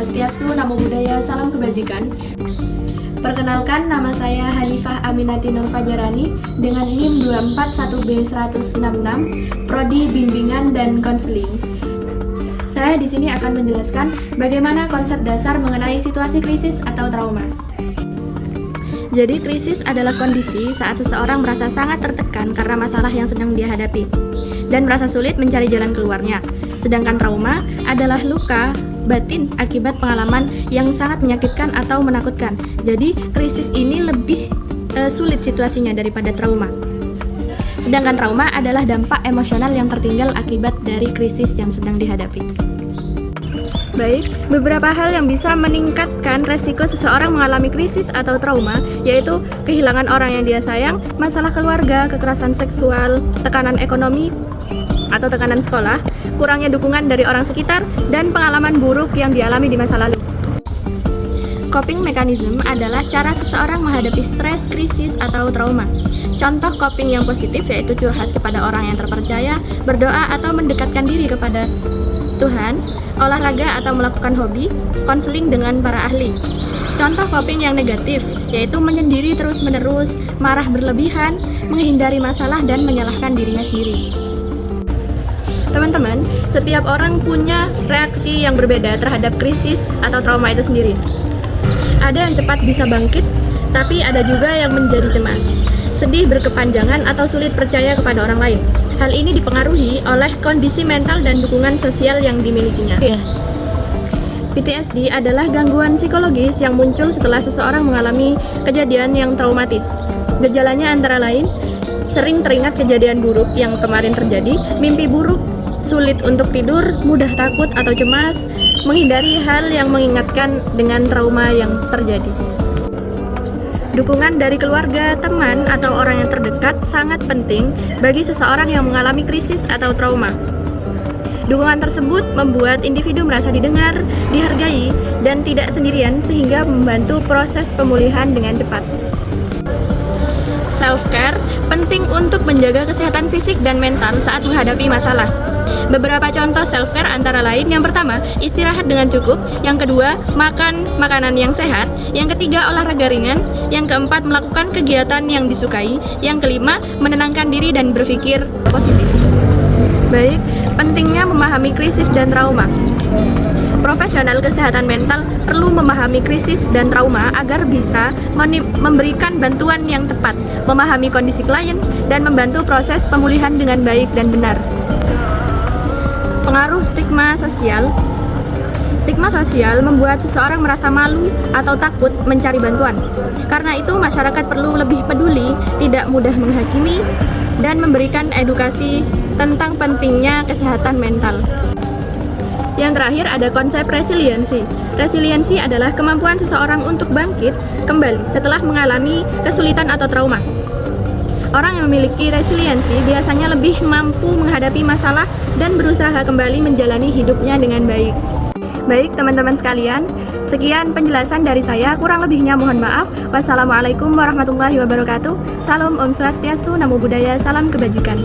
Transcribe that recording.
Swastiastu, Namo Buddhaya, Salam Kebajikan. Perkenalkan, nama saya Hanifah Aminati Nur Fajarani dengan NIM 241B166, Prodi Bimbingan dan Konseling. Saya di sini akan menjelaskan bagaimana konsep dasar mengenai situasi krisis atau trauma. Jadi, krisis adalah kondisi saat seseorang merasa sangat tertekan karena masalah yang sedang dia hadapi dan merasa sulit mencari jalan keluarnya. Sedangkan trauma adalah luka batin akibat pengalaman yang sangat menyakitkan atau menakutkan. Jadi, krisis ini lebih sulit situasinya daripada trauma. Sedangkan trauma adalah dampak emosional yang tertinggal akibat dari krisis yang sedang dihadapi. Baik, beberapa hal yang bisa meningkatkan resiko seseorang mengalami krisis atau trauma, yaitu kehilangan orang yang dia sayang, masalah keluarga, kekerasan seksual, tekanan ekonomi atau tekanan sekolah, kurangnya dukungan dari orang sekitar, dan pengalaman buruk yang dialami di masa lalu. Coping mechanism adalah cara seseorang menghadapi stres, krisis, atau trauma. Contoh coping yang positif yaitu curhat kepada orang yang terpercaya, berdoa atau mendekatkan diri kepada Tuhan, olahraga atau melakukan hobi, konseling dengan para ahli. Contoh coping yang negatif yaitu menyendiri terus-menerus, marah berlebihan, menghindari masalah, dan menyalahkan dirinya sendiri. Teman-teman, setiap orang punya reaksi yang berbeda terhadap krisis atau trauma itu sendiri. Ada yang cepat bisa bangkit, tapi ada juga yang menjadi cemas, sedih berkepanjangan, atau sulit percaya kepada orang lain. Hal ini dipengaruhi oleh kondisi mental dan dukungan sosial yang dimilikinya. PTSD adalah gangguan psikologis yang muncul setelah seseorang mengalami kejadian yang traumatis. Gejalanya antara lain, sering teringat kejadian buruk yang kemarin terjadi, mimpi buruk, sulit untuk tidur, mudah takut atau cemas, menghindari hal yang mengingatkan dengan trauma yang terjadi. Dukungan dari keluarga, teman, atau orang yang terdekat sangat penting bagi seseorang yang mengalami krisis atau trauma. Dukungan tersebut membuat individu merasa didengar, dihargai, dan tidak sendirian sehingga membantu proses pemulihan dengan cepat. Self-care penting untuk menjaga kesehatan fisik dan mental saat menghadapi masalah. Beberapa contoh self-care antara lain, yang pertama, istirahat dengan cukup, yang kedua, makan makanan yang sehat, yang ketiga, olahraga ringan, yang keempat, melakukan kegiatan yang disukai, yang kelima, menenangkan diri dan berpikir positif. Baik, pentingnya memahami krisis dan trauma. Profesional kesehatan mental perlu memahami krisis dan trauma agar bisa memberikan bantuan yang tepat, memahami kondisi klien, dan membantu proses pemulihan dengan baik dan benar. Pengaruh stigma sosial. Stigma sosial membuat seseorang merasa malu atau takut mencari bantuan. Karena itu, masyarakat perlu lebih peduli, tidak mudah menghakimi, dan memberikan edukasi tentang pentingnya kesehatan mental. Yang terakhir ada konsep resiliensi. Resiliensi adalah kemampuan seseorang untuk bangkit kembali setelah mengalami kesulitan atau trauma. Orang yang memiliki resiliensi biasanya lebih mampu menghadapi masalah dan berusaha kembali menjalani hidupnya dengan baik. Baik teman-teman sekalian, sekian penjelasan dari saya, kurang lebihnya mohon maaf. Wassalamualaikum warahmatullahi wabarakatuh. Salam Om Swastiastu, Namo Buddhaya, Salam Kebajikan.